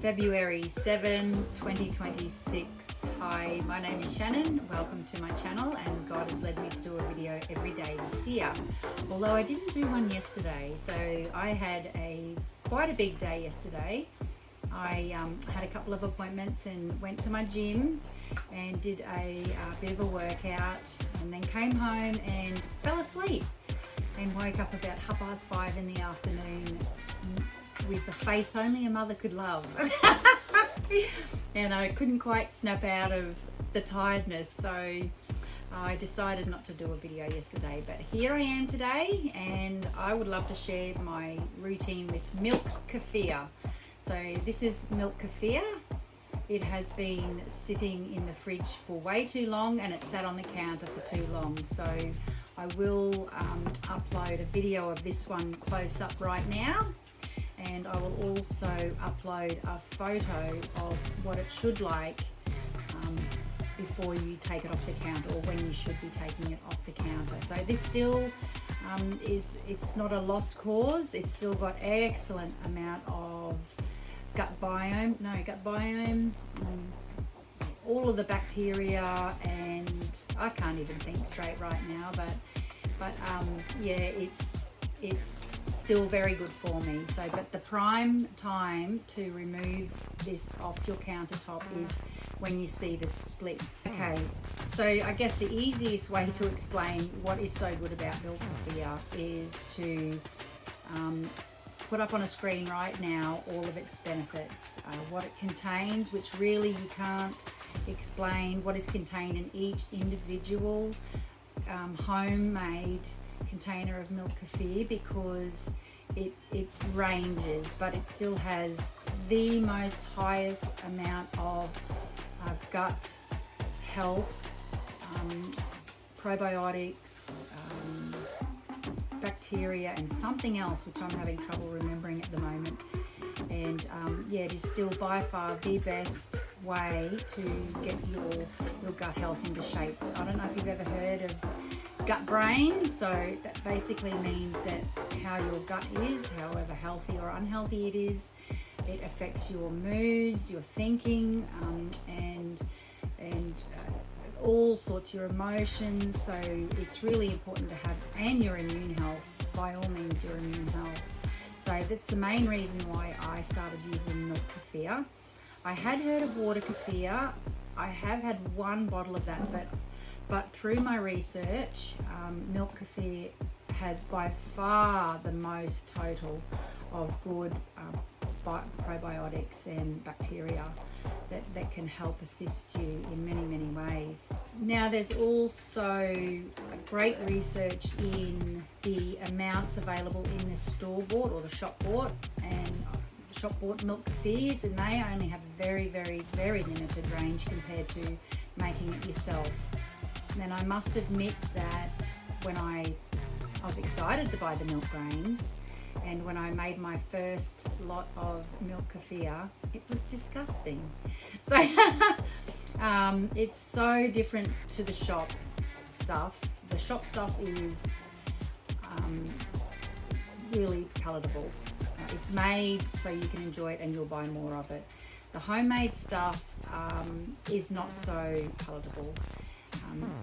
February 7, 2026. Hi, my name is Shannon. Welcome to my channel, and God has led me to do a video every day this year. Although I didn't do one yesterday, so I had quite a big day yesterday. I had a couple of appointments and went to my gym and did a bit of a workout, and then came home and fell asleep and woke up about 5:30 in the afternoon with a face only a mother could love. And I couldn't quite snap out of the tiredness, so I decided not to do a video yesterday. But here I am today, and I would love to share my routine with Milk Kefir. So this is Milk Kefir. It has been sitting in the fridge for way too long, and it sat on the counter for too long. So I will upload a video of this one close up right now, and I will also upload a photo of what it should like before you take it off the counter, or when you should be taking it off the counter. So this still it's not a lost cause. It's still got excellent amount of gut biome, all of the bacteria, and I can't even think straight right now, but yeah, it's still very good for me. So, but the prime time to remove this off your countertop is when you see the splits. Okay, so I guess the easiest way to explain what is so good about Milk Kefir is to put up on a screen right now all of its benefits, what it contains, which really you can't explain what is contained in each individual homemade container of Milk Kefir, because it ranges, but it still has the most highest amount of gut health, probiotics, bacteria, and something else which I'm having trouble remembering at the moment. And yeah, it is still by far the best way to get your gut health into shape. I don't know if you've ever heard of gut brain. So that basically means that how your gut is, however healthy or unhealthy it is, it affects your moods, your thinking, and all sorts of your emotions. So it's really important to have, and your immune health, by all means your immune health. So that's the main reason why I started using Milk Kefir. I had heard of water kefir. I have had one bottle of that, but through my research, Milk Kefir has by far the most total of good probiotics and bacteria that can help assist you in many ways. Now, there's also great research in the amounts available in the store-bought or the shop-bought and shop-bought Milk Kefirs, and they only have a very limited range compared to making it yourself. And I must admit that when I was excited to buy the milk grains, and when I made my first lot of Milk Kefir, it was disgusting. So it's so different to the shop stuff. The shop stuff is really palatable. It's made so you can enjoy it and you'll buy more of it. The homemade stuff is not so palatable.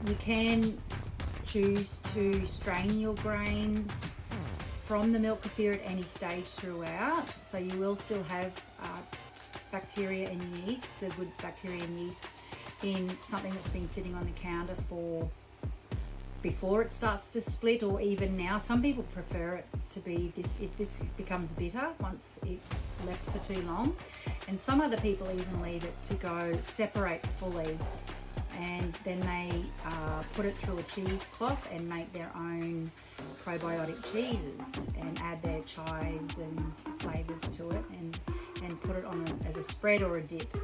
You can choose to strain your grains from the Milk Kefir at any stage throughout, so you will still have bacteria and yeast, the good bacteria and yeast, in something that's been sitting on the counter for before it starts to split, or even now. Some people prefer it to be this becomes bitter once it's left for too long, and some other people even leave it to go separate fully, and then they put it through a cheesecloth and make their own probiotic cheeses and add their chives and flavors to it, and put it on as a spread or a dip.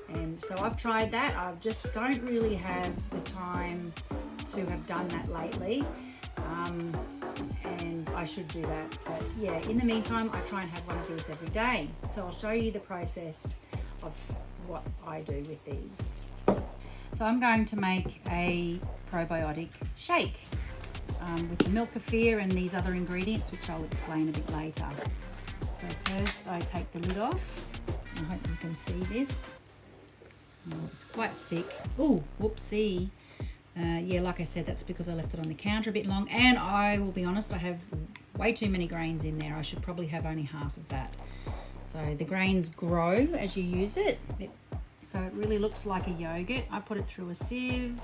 And so I've tried that. I just don't really have the time to have done that lately, and I should do that. But yeah, in the meantime, I try and have one of these every day. So I'll show you the process of what I do with these. So I'm going to make a probiotic shake with the Milk Kefir and these other ingredients, which I'll explain a bit later. So first I take the lid off I hope you can see this. Oh, it's quite thick. Oh, whoopsie. Yeah, like I said, that's because I left it on the counter a bit long, and I will be honest, I have way too many grains in there. I should probably have only half of that. So the grains grow as you use it. So it really looks like a yogurt. I put it through a sieve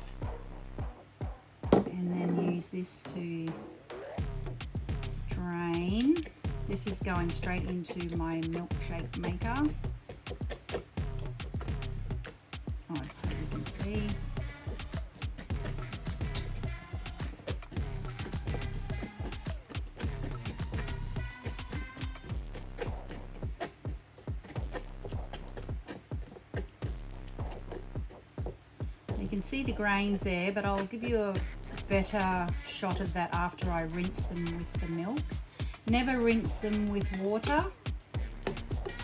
and then use this to strain. This is going straight into my milkshake maker. Oh, I hope you can see. You can see the grains there, but I'll give you a better shot of that after I rinse them with the milk. Never rinse them with water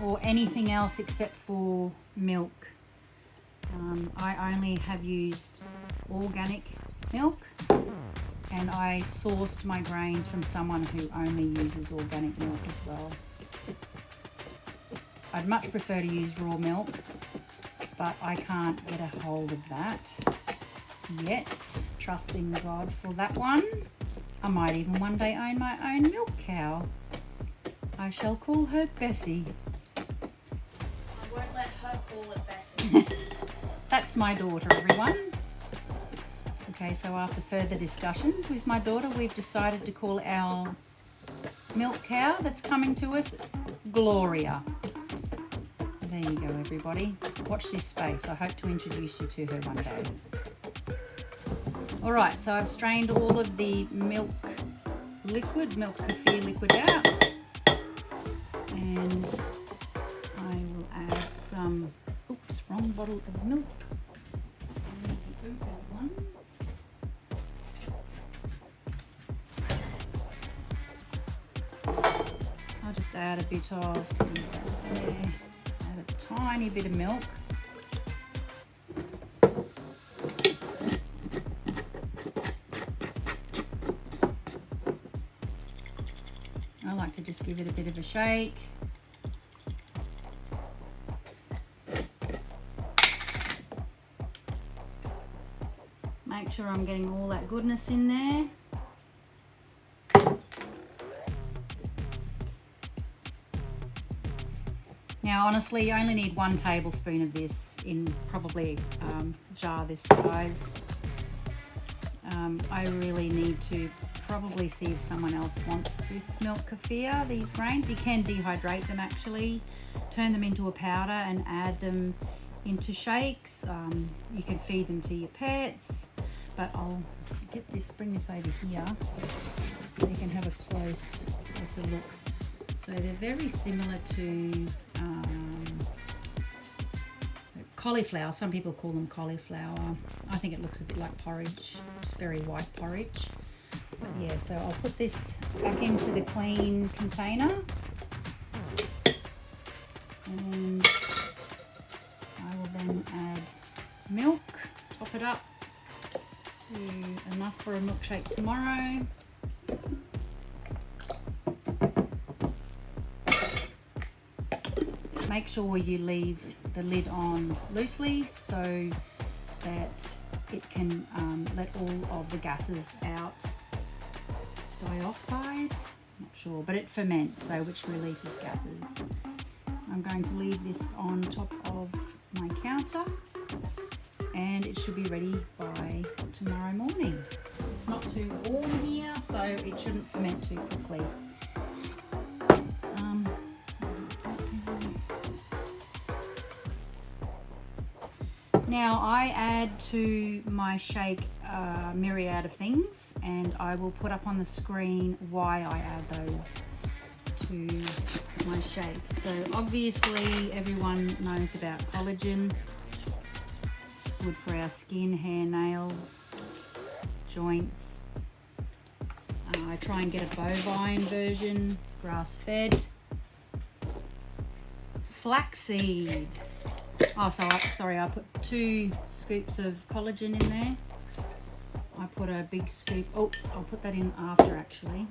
or anything else except for milk. I only have used organic milk, and I sourced my grains from someone who only uses organic milk as well. I'd much prefer to use raw milk, but I can't get a hold of that yet. Trusting God for that one. I might even one day own my own milk cow. I shall call her Bessie. I won't let her call it Bessie. That's my daughter, everyone. Okay, so after further discussions with my daughter, we've decided to call our milk cow that's coming to us Gloria. So there you go, everybody. Watch this space. I hope to introduce you to her one day. All right, so I've strained all of the milk kefir liquid out, and I will add some, oops, wrong bottle of milk. The open one. I'll just add a bit of, add a tiny bit of milk. I like to just give it a bit of a shake. Make sure I'm getting all that goodness in there. Now honestly, you only need 1 tablespoon of this in probably a jar this size. I really need to probably see if someone else wants this milk kefir, these grains. You can dehydrate them actually, turn them into a powder and add them into shakes. You can feed them to your pets, but I'll bring this over here so you can have a closer look. So they're very similar to cauliflower. Some people call them cauliflower. I think it looks a bit like porridge. It's very white porridge. But yeah, so I'll put this back into the clean container, and I will then add milk, top it up to enough for a milkshake tomorrow. Make sure you leave the lid on loosely so that it can let all of the gases out. Dioxide, not sure, but it ferments, so which releases gases. I'm going to leave this on top of my counter, and it should be ready by tomorrow morning. It's not too warm here, so it shouldn't ferment too quickly. Now I add to my shake a myriad of things, and I will put up on the screen why I add those to my shake. So obviously everyone knows about collagen, good for our skin, hair, nails, joints. I try and get a bovine version, grass-fed. Flax seed. Oh, so I put 2 scoops of collagen in there. I put a big scoop, oops, I'll put that in after actually.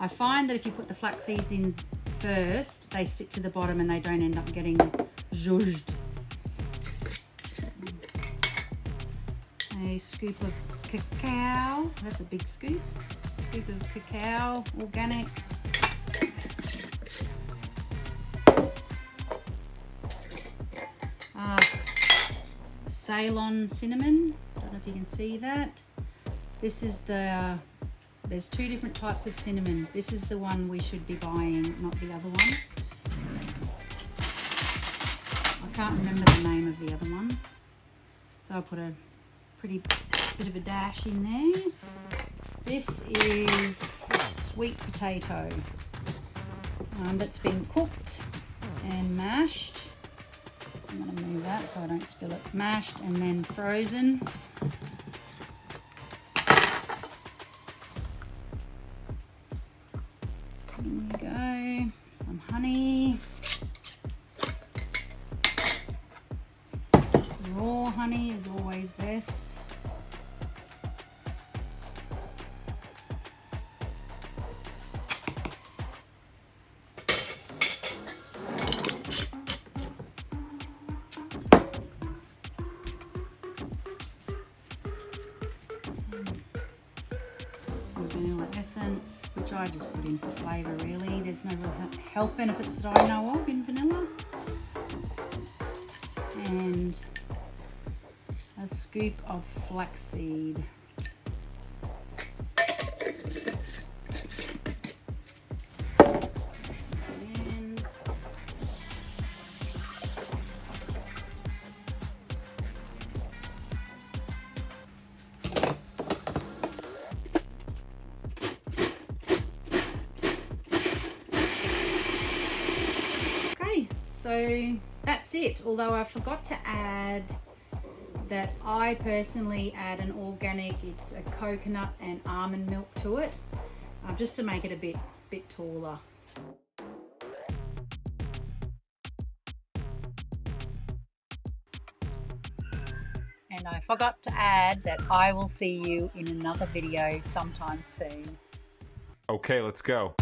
I find that if you put the flax seeds in first, they stick to the bottom and they don't end up getting zhuzhed. A scoop of cacao, that's a big scoop. Scoop of cacao, organic. Ceylon Cinnamon, don't know if you can see that. This is the, there's two different types of cinnamon. This is the one we should be buying, not the other one. I can't remember the name of the other one. So I'll put a pretty bit of a dash in there. This is sweet potato that's been cooked and mashed. I'm going to move that so I don't spill it. Mashed and then frozen. There we go. Some honey. Raw honey is always best. Vanilla essence, which I just put in for flavour really. There's no real health benefits that I know of in vanilla. And a scoop of flax seed. So that's it, although I forgot to add that I personally add an organic, it's a coconut and almond milk to it, just to make it a bit taller. And I forgot to add that I will see you in another video sometime soon. Okay, let's go.